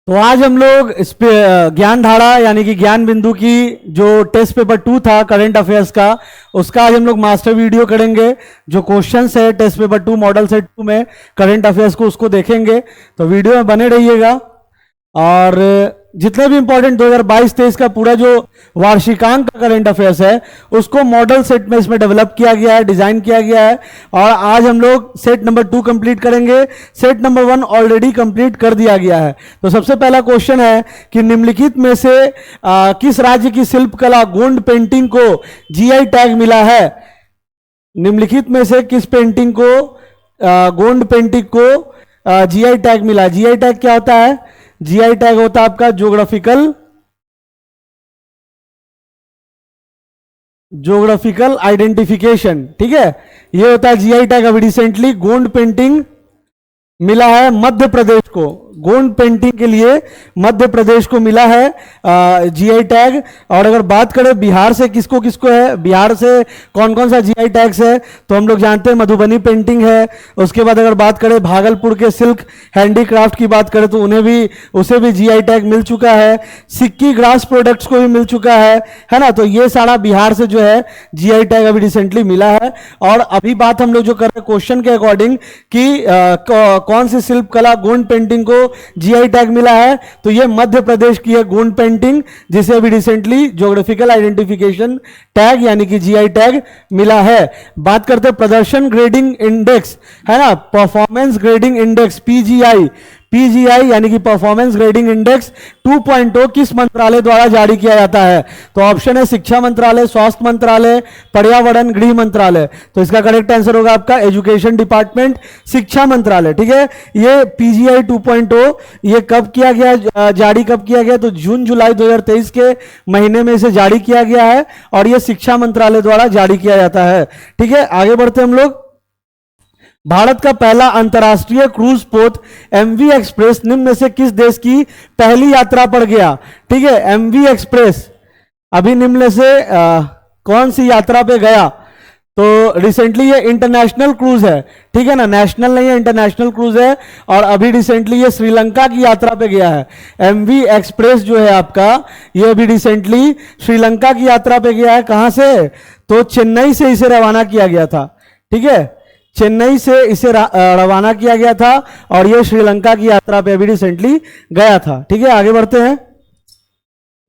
तो आज हम लोग इस पे ज्ञान धारा यानी कि ज्ञान बिंदु की जो टेस्ट पेपर 2 था करंट अफेयर्स का, उसका आज हम लोग मास्टर वीडियो करेंगे। जो क्वेश्चंस है टेस्ट पेपर 2 मॉडल सेट 2 में करंट अफेयर्स को, उसको देखेंगे। तो वीडियो में बने रहिएगा। और जितने भी इंपॉर्टेंट 2022-23 का पूरा जो वार्षिकांक का करंट अफेयर्स है उसको मॉडल सेट में इसमें डेवलप किया गया है, डिजाइन किया गया है। और आज हम लोग सेट नंबर 2 कंप्लीट करेंगे। सेट नंबर 1 ऑलरेडी कंप्लीट कर दिया गया है। तो सबसे पहला क्वेश्चन है कि निम्नलिखित में से किस राज्य की शिल्पकला गोंड पेंटिंग को जीआई टैग मिला है? निम्नलिखित में से किस पेंटिंग को गोंड पेंटिंग को जीआई टैग मिला? जीआई टैग क्या होता है? जीआई टैग होता है आपका ज्योग्राफिकल आइडेंटिफिकेशन। ठीक है, ये होता है जीआई टैग। अभी रिसेंटली गोंड पेंटिंग मिला है मध्य प्रदेश को। गोंड पेंटिंग के लिए मध्य प्रदेश को मिला है जीआई टैग। और अगर बात करें बिहार से किसको किसको है, बिहार से कौन कौन सा जीआई टैग्स है, तो हम लोग जानते हैं मधुबनी पेंटिंग है। उसके बाद अगर बात करें भागलपुर के सिल्क हैंडीक्राफ्ट की बात करें तो उसे भी जीआई टैग मिल चुका है। सिक्की ग्रास प्रोडक्ट्स को भी मिल चुका है ना। तो ये सारा बिहार से जो है जीआई टैग अभी रिसेंटली मिला है। और अभी बात हम लोग जो कर रहे हैं क्वेश्चन के अकॉर्डिंग कि कौन सी शिल्पकला गोंड पेंटिंग को जीआई टैग मिला है, तो ये मध्य प्रदेश की है गोंड पेंटिंग, जिसे अभी रिसेंटली ज्योग्राफिकल आइडेंटिफिकेशन टैग यानी कि जीआई टैग मिला है। बात करते हैं प्रदर्शन ग्रेडिंग इंडेक्स, है ना, परफॉर्मेंस ग्रेडिंग इंडेक्स पीजीआई यानी कि परफॉर्मेंस ग्रेडिंग इंडेक्स 2.0 किस मंत्रालय द्वारा जारी किया जाता है? तो ऑप्शन है शिक्षा मंत्रालय, स्वास्थ्य मंत्रालय, पर्यावरण, गृह मंत्रालय। तो इसका करेक्ट आंसर होगा आपका एजुकेशन डिपार्टमेंट, शिक्षा मंत्रालय। ठीक है, ये पीजीआई 2.0 ये कब किया गया, जारी कब किया गया? तो जून जुलाई 2023 के महीने में इसे जारी किया गया है और यह शिक्षा मंत्रालय द्वारा जारी किया जाता है। ठीक है, आगे बढ़ते हम लोग। भारत का पहला अंतरराष्ट्रीय क्रूज पोत एमवी एक्सप्रेस निम्न में से किस देश की पहली यात्रा पर गया? ठीक है, एमवी एक्सप्रेस अभी निम्न में से कौन सी यात्रा पे गया? तो रिसेंटली ये इंटरनेशनल क्रूज है। ठीक है ना, नेशनल नहीं है, इंटरनेशनल क्रूज है। और अभी रिसेंटली ये श्रीलंका की यात्रा पे गया है। एमवी एक्सप्रेस जो है आपका, ये अभी रिसेंटली श्रीलंका की यात्रा पे गया है। कहां से? तो चेन्नई से इसे रवाना किया गया था। ठीक है, चेन्नई से इसे रवाना किया गया था और यह श्रीलंका की यात्रा पे अभी रिसेंटली गया था। ठीक है, आगे बढ़ते हैं।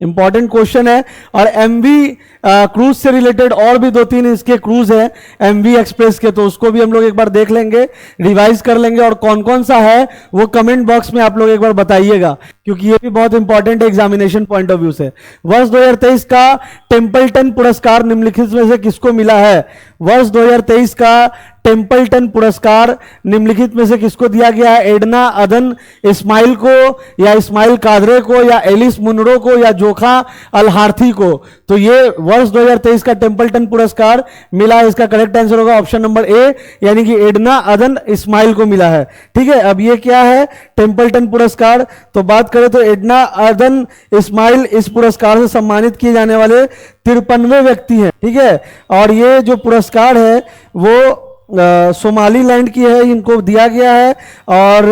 इंपॉर्टेंट क्वेश्चन है। और एमवी क्रूज से रिलेटेड और भी 2-3 इसके क्रूज है एमवी एक्सप्रेस के, तो उसको भी हम लोग एक बार देख लेंगे, रिवाइज कर लेंगे। और कौन कौन सा है वो कमेंट बॉक्स में आप लोग एक बार बताइएगा, क्योंकि ये भी बहुत इंपॉर्टेंट है एग्जामिनेशन पॉइंट ऑफ व्यू से। वर्ष 2023 का टेम्पल्टन पुरस्कार निम्नलिखित में से किसको मिला है? वर्ष 2023 का टेम्पल्टन पुरस्कार निम्नलिखित में से किसको दिया गया है? एडना अदन इस्माइल को, या इस्माइल कादरे को, या एलिस मुनरो को, या जोखा अलहार्थी को? तो ये वर्ष 2023 का टेम्पल्टन पुरस्कार मिला है। इसका करेक्ट आंसर होगा ऑप्शन नंबर ए, यानी कि एडना अदन इस्माइल को मिला है। ठीक है, अब ये क्या है टेम्पल्टन पुरस्कार? तो बात करें तो एडना अदन इस्माइल इस पुरस्कार से सम्मानित किए जाने वाले 53वें व्यक्ति हैं। ठीक है, और ये जो पुरस्कार है वो सोमालीलैंड की है, इनको दिया गया है। और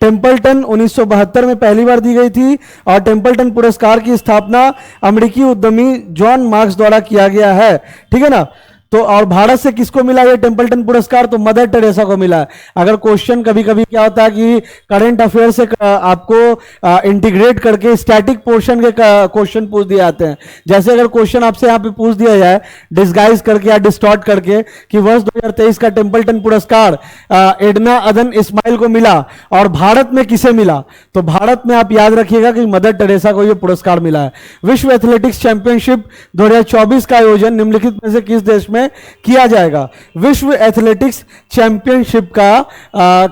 टेम्पल्टन 1972 में पहली बार दी गई थी। और टेम्पल्टन पुरस्कार की स्थापना अमेरिकी उद्यमी जॉन मार्क्स द्वारा किया गया है। ठीक है ना। तो और भारत से किसको मिला ये टेम्पल्टन पुरस्कार? तो मदर टेरेसा को मिला है। अगर क्वेश्चन कभी कभी क्या होता है कि करंट अफेयर से आपको इंटीग्रेट करके स्टैटिक पोर्शन के क्वेश्चन पूछ दिए जाते हैं। जैसे अगर क्वेश्चन आपसे यहाँ पे पूछ दिया जाए डिस्गाइज करके या डिस्टॉर्ट करके कि वर्ष 2023 का टेम्पल्टन पुरस्कार एडना अदन इस्माइल को मिला और भारत में किसे मिला? तो भारत में आप याद रखिएगा कि मदर टेरेसा को यह पुरस्कार मिला है। विश्व एथलेटिक्स चैंपियनशिप 2024 का आयोजन निम्नलिखित में से किस देश में किया जाएगा? विश्व एथलेटिक्स चैंपियनशिप का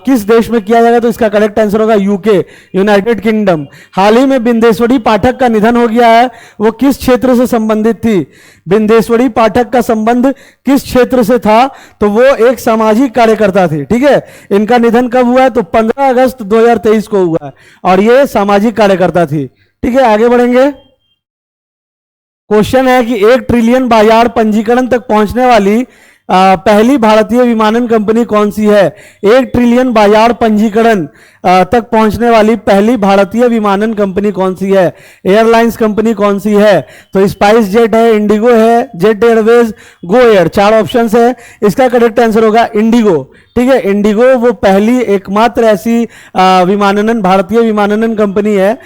किस देश में किया जाएगा? तो इसका करेक्ट आंसर होगा यूके, यूनाइटेड किंगडम। हाल ही में बिंदेश्वरी पाठक का निधन हो गया है, वो किस क्षेत्र से संबंधित थी? बिंदेश्वरी पाठक का संबंध किस क्षेत्र से था? तो वो एक सामाजिक कार्यकर्ता थी। ठीक है, इनका निधन कब हुआ है? तो 15 अगस्त 2023 को हुआ है और ये सामाजिक कार्यकर्ता थी। ठीक है, आगे बढ़ेंगे। क्वेश्चन है कि 1 ट्रिलियन बाजार पंजीकरण तक पहुंचने वाली पहली भारतीय विमानन कंपनी कौन सी है? 1 ट्रिलियन बाजार पंजीकरण तक पहुंचने वाली पहली भारतीय विमानन कंपनी कौन सी है? एयरलाइंस कंपनी कौन सी है? तो स्पाइस जेट है, इंडिगो है, jet Airways, Go Air, 4 option है। इसका करेक्ट आंसर होगा इंडिगो। ठीक है, इंडिगो वो पहली एकमात्र ऐसी भारतीय विमानन कंपनी है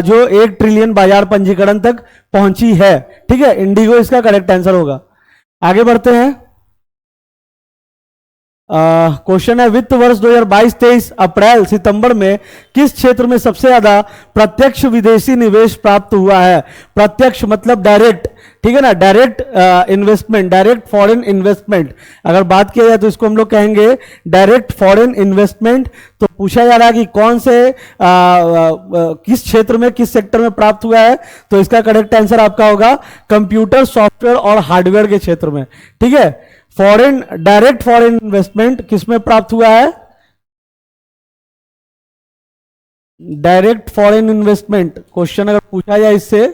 जो 1 ट्रिलियन बाजार पंजीकरण तक पहुंची है। ठीक है, इंडिगो इसका करेक्ट आंसर होगा। आगे बढ़ते हैं। क्वेश्चन है, वित्त वर्ष 2022-23 अप्रैल सितंबर में किस क्षेत्र में सबसे ज्यादा प्रत्यक्ष विदेशी निवेश प्राप्त हुआ है? प्रत्यक्ष मतलब डायरेक्ट, ठीक है ना, direct investment, direct foreign investment. अगर बात किया जाए तो इसको हम लोग कहेंगे डायरेक्ट फॉरेन इन्वेस्टमेंट। तो पूछा जा रहा है कि कौन से किस क्षेत्र में, किस सेक्टर में प्राप्त हुआ है? तो इसका करेक्ट आंसर आपका होगा कंप्यूटर, सॉफ्टवेयर और हार्डवेयर के क्षेत्र में। ठीक है, फॉरेन, डायरेक्ट फॉरेन इन्वेस्टमेंट किसमें प्राप्त हुआ है? डायरेक्ट फॉरेन इन्वेस्टमेंट क्वेश्चन अगर पूछा जाए इससे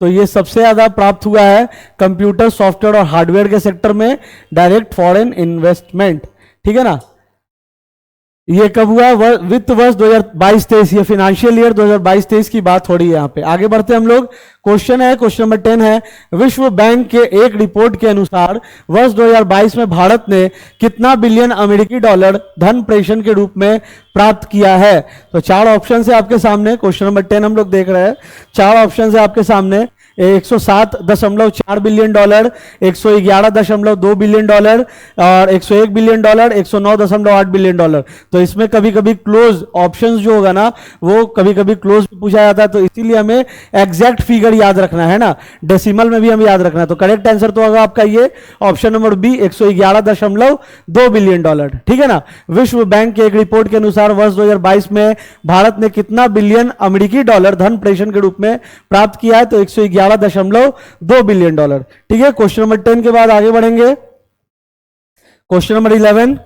तो ये सबसे ज्यादा प्राप्त हुआ है कंप्यूटर, सॉफ्टवेयर और हार्डवेयर के सेक्टर में डायरेक्ट फॉरेन इन्वेस्टमेंट। ठीक है ना, ये कब हुआ? वित्त वर्ष 2022-23, ये फाइनेंशियल ईयर 2022-23 की बात हो रही है यहाँ पे। आगे बढ़ते हैं हम लोग। क्वेश्चन है, क्वेश्चन नंबर 10 है, विश्व बैंक के एक रिपोर्ट के अनुसार वर्ष 2022 में भारत ने कितना बिलियन अमेरिकी डॉलर धन प्रेषण के रूप में प्राप्त किया है? तो 4 ऑप्शन है आपके सामने। क्वेश्चन नंबर 10 हम लोग देख रहे हैं। 4 ऑप्शन है आपके सामने। 107.4 बिलियन डॉलर, 111.2 बिलियन डॉलर और 101 बिलियन डॉलर, 109.8 बिलियन डॉलर। तो इसमें कभी कभी क्लोज ऑप्शंस जो होगा ना वो कभी कभी क्लोज पूछा जाता है, तो इसीलिए हमें एग्जैक्ट फिगर याद रखना है ना, डेसिमल में भी हमें याद रखना है। तो करेक्ट आंसर तो होगा आपका ये option number B, 111.2 billion dollar. ठीक है ना, विश्व बैंक के एक रिपोर्ट के अनुसार वर्ष 2022 में भारत ने कितना बिलियन अमेरिकी डॉलर धन प्रेषण के रूप में प्राप्त किया है? तो 111.2 बिलियन डॉलर। ठीक है, क्वेश्चन नंबर 10 के बाद आगे बढ़ेंगे। क्वेश्चन नंबर 11,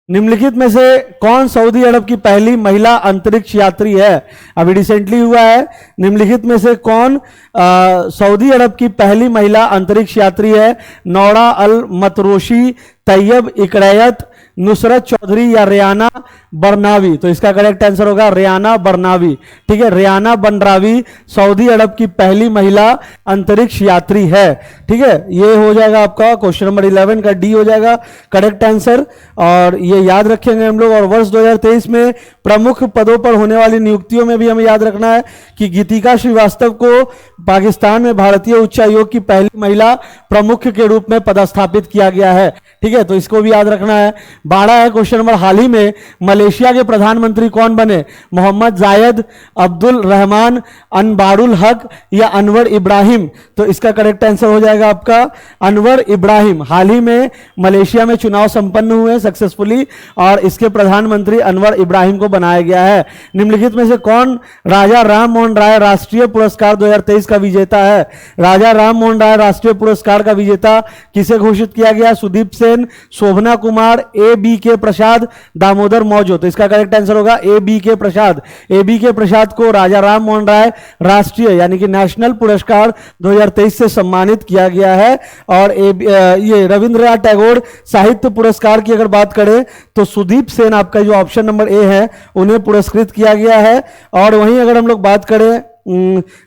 निम्नलिखित में से कौन सऊदी अरब की पहली महिला अंतरिक्ष यात्री है? अभी रिसेंटली हुआ है। निम्नलिखित में से कौन सऊदी अरब की पहली महिला अंतरिक्ष यात्री है? नौरा अल मतरोशी, तैयब इकरैत, नुसरत चौधरी या रियाना बरनावी? तो इसका करेक्ट आंसर होगा रियाना बरनावी। ठीक है, रियाना बरनावी सऊदी अरब की पहली महिला अंतरिक्ष यात्री है। ठीक है, ये हो जाएगा आपका क्वेश्चन नंबर 11 का डी हो जाएगा करेक्ट आंसर। और ये याद रखेंगे हम लोग। और वर्ष 2023 में प्रमुख पदों पर होने वाली नियुक्तियों में भी हमें याद रखना है कि गीतिका श्रीवास्तव को पाकिस्तान में भारतीय उच्चायोग की पहली महिला प्रमुख के रूप में पदस्थापित किया गया है। ठीक है, तो इसको भी याद रखना है। 12 है क्वेश्चन नंबर, हाल ही में मलेशिया के प्रधानमंत्री कौन बने? मोहम्मद जायद, अब्दुल रहमान, अनवारुल हक या अनवर इब्राहिम? तो इसका करेक्ट आंसर हो जाएगा आपका अनवर इब्राहिम। हाल ही में मलेशिया में चुनाव संपन्न हुए सक्सेसफुली और इसके प्रधानमंत्री अनवर इब्राहिम को बनाया गया है। निम्नलिखित में से कौन राजा राम मोहन राय राष्ट्रीय पुरस्कार 2023 का विजेता है? राजा राम मोहन राय राष्ट्रीय पुरस्कार का विजेता किसे घोषित किया गया? सुदीप सेन, शोभना कुमार, ए बी के प्रसाद, दामोदर मौजो? तो इसका करेक्ट आंसर होगा ए बी के प्रसाद। ए बी के प्रसाद को राजा राम मोहन राय राष्ट्रीय यानी कि नेशनल पुरस्कार 2023 से सम्मानित किया गया है। और ये रविंद्रनाथ टैगोर साहित्य पुरस्कार की अगर बात करें तो सुदीप सेन आपका जो ऑप्शन नंबर ए है उन्हें पुरस्कृत किया गया है। और वहीं अगर हम लोग बात करें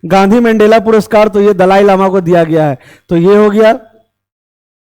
गांधी मंडेला पुरस्कार तो ये दलाई लामा को दिया गया है। तो ये हो गया।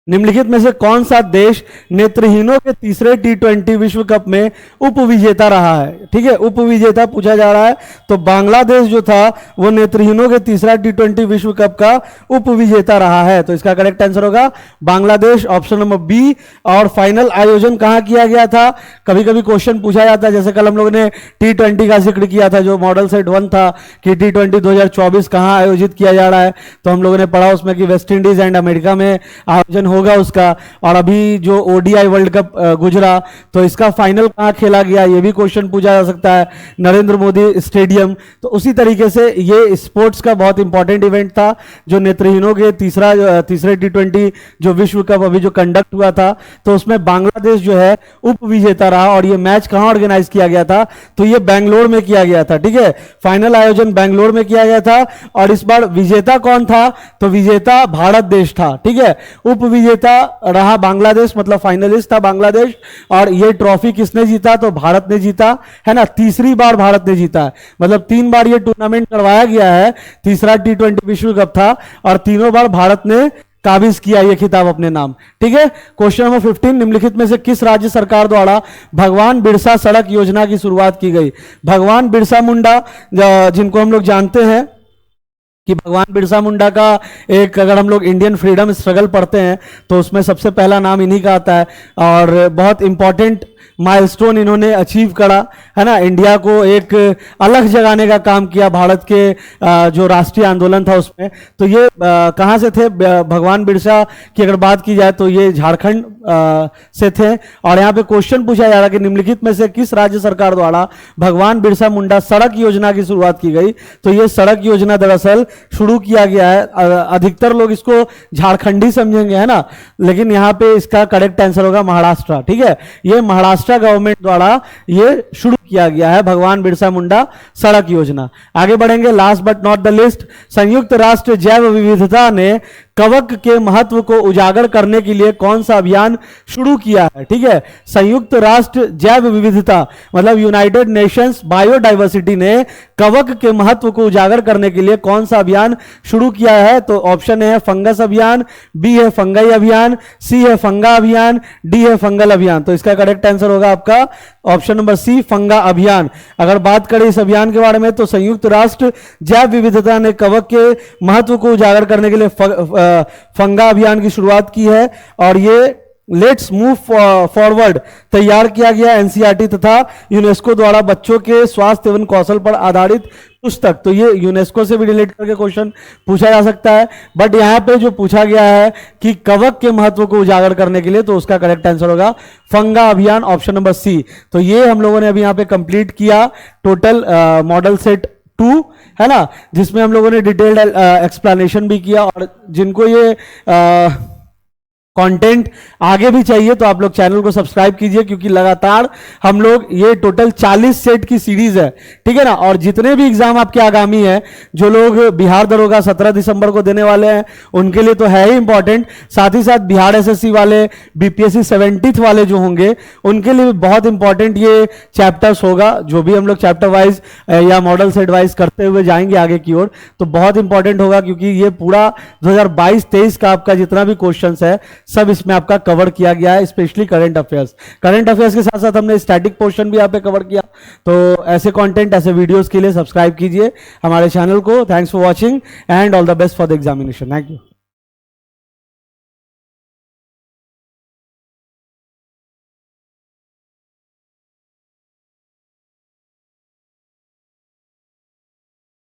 निम्नलिखित में से कौन सा देश नेत्रहीनों के तीसरे T20 विश्व कप में उप विजेता रहा है? ठीक है, उप विजेता पूछा जा रहा है। तो बांग्लादेश जो था वो नेत्रहीनों के तीसरा T20 विश्व कप का उप विजेता रहा है। तो इसका करेक्ट आंसर होगा बांग्लादेश, ऑप्शन नंबर बी। और फाइनल आयोजन कहां किया गया था? कभी कभी क्वेश्चन पूछा जाता है, जैसे कल हम लोगों ने T20 का जिक्र किया था जो मॉडल सेट 1 था कि T20 2024 कहां आयोजित किया जा रहा है। तो हम लोगों ने पढ़ा उसमें कि वेस्ट इंडीज एंड अमेरिका में आयोजन होगा उसका। और अभी जो ओडीआई वर्ल्ड कप गुजरा, तो इसका फाइनल कहाँ खेला गया, ये भी क्वेश्चन पूछा जा सकता है, नरेंद्र मोदी स्टेडियम। तो उसी तरीके से ये स्पोर्ट्स का बहुत इंपॉर्टेंट इवेंट था, जो नेत्रहीनों के तीसरे T20 जो विश्व कप अभी जो कंडक्ट हुआ था, तो उसमें बांग्लादेश जो है उप विजेता रहा। और ये मैच कहाँ ऑर्गेनाइज किया गया था, तो ये बेंगलोर में किया गया था, ठीक है। फाइनल आयोजन बेंगलोर में किया गया था। और इस बार विजेता कौन था, तो विजेता भारत देश था, ठीक है। उप विजेता रहा बांग्लादेश, मतलब फाइनलिस्ट था बांग्लादेश। और ये ट्रॉफी किसने जीता, तो भारत ने जीता, है ना। तीसरी बार भारत ने जीता है, मतलब 3 बार ये टूर्नामेंट करवाया गया है, तीसरा T20 विश्व कप था, और तीनों बार भारत ने काबिज किया ये खिताब अपने नाम, ठीक है। क्वेश्चन नंबर 15, निम्नलिखित में से किस राज्य सरकार द्वारा भगवान बिरसा सड़क योजना की शुरुआत की गई। भगवान बिरसा मुंडा, जिनको हम लोग जानते हैं कि भगवान बिरसा मुंडा का एक, अगर हम लोग इंडियन फ्रीडम स्ट्रगल पढ़ते हैं तो उसमें सबसे पहला नाम इन्हीं का आता है। और बहुत इंपॉर्टेंट माइलस्टोन इन्होंने अचीव करा, है ना। इंडिया को एक अलग जगाने का काम किया भारत के जो राष्ट्रीय आंदोलन था उसमें। तो ये कहाँ से थे भगवान बिरसा की अगर बात की जाए तो ये झारखंड से थे। और यहाँ पे क्वेश्चन पूछा जा रहा है कि निम्नलिखित में से किस राज्य सरकार द्वारा भगवान बिरसा मुंडा सड़क योजना की शुरुआत की गई। तो ये सड़क योजना दरअसल शुरू किया गया है, अधिकतर लोग इसको झारखंडी समझेंगे, है ना, लेकिन यहाँ पे इसका करेक्ट आंसर होगा महाराष्ट्र, ठीक है। ये महाराष्ट्र गवर्नमेंट द्वारा ये शुरू किया गया है भगवान बिरसा मुंडा सड़क योजना। आगे बढ़ेंगे, last but not the list, संयुक्त राष्ट्र जैव विविधता ने कवक के महत्व को उजागर करने के लिए कौन सा अभियान शुरू किया है, ठीक है। संयुक्त राष्ट्र जैव विविधता मतलब यूनाइटेड नेशंस बायोडाइवर्सिटी ने कवक के महत्व को उजागर करने के लिए कौन सा अभियान शुरू किया है। तो ऑप्शन ए है फंगस अभियान, बी है फंगाई अभियान, सी है फंगा अभियान, डी है फंगल अभियान। तो इसका करेक्ट आंसर होगा आपका ऑप्शन नंबर सी, फंगा अभियान। अगर बात करें इस अभियान के बारे में तो संयुक्त राष्ट्र जैव विविधता ने कवक के महत्व को उजागर करने के लिए फंगा अभियान की शुरुआत की है। और ये लेट्स मूव फॉरवर्ड तैयार किया गया एनसीईआरटी तथा यूनेस्को द्वारा बच्चों के स्वास्थ्य एवं कौशल पर आधारित पुस्तक। तो ये यूनेस्को से भी रिलेट करके क्वेश्चन पूछा जा सकता है, बट यहाँ पे जो पूछा गया है कि कवक के महत्व को उजागर करने के लिए, तो उसका करेक्ट आंसर होगा फंगा अभियान, ऑप्शन नंबर सी। तो ये हम लोगों ने अभी यहाँ पे कंप्लीट किया टोटल मॉडल सेट 2, है ना, जिसमें हम लोगों ने डिटेल्ड एक्सप्लेनेशन भी किया। और जिनको ये कंटेंट आगे भी चाहिए तो आप लोग चैनल को सब्सक्राइब कीजिए, क्योंकि लगातार हम लोग ये टोटल 40 सेट की सीरीज है, ठीक है ना। और जितने भी एग्जाम आपके आगामी है, जो लोग बिहार दरोगा 17 दिसंबर को देने वाले हैं उनके लिए तो है ही इंपॉर्टेंट, साथ ही साथ बिहार एसएससी वाले, बीपीएससी 70th वाले जो होंगे उनके लिए भी बहुत इंपॉर्टेंट ये चैप्टर्स होगा। जो भी हम लोग चैप्टर वाइज या मॉडल सेट वाइज करते हुए जाएंगे आगे की ओर, तो बहुत इंपॉर्टेंट होगा, क्योंकि ये पूरा 2022-23 का आपका जितना भी क्वेश्चन है सब इसमें आपका कवर किया गया है, स्पेशली करंट अफेयर्स के साथ साथ हमने स्टैटिक पोर्शन भी यहाँ पे कवर किया। तो ऐसे कंटेंट, ऐसे वीडियोस के लिए सब्सक्राइब कीजिए हमारे चैनल को। Thanks for watching and all the best for the examination. Thank you.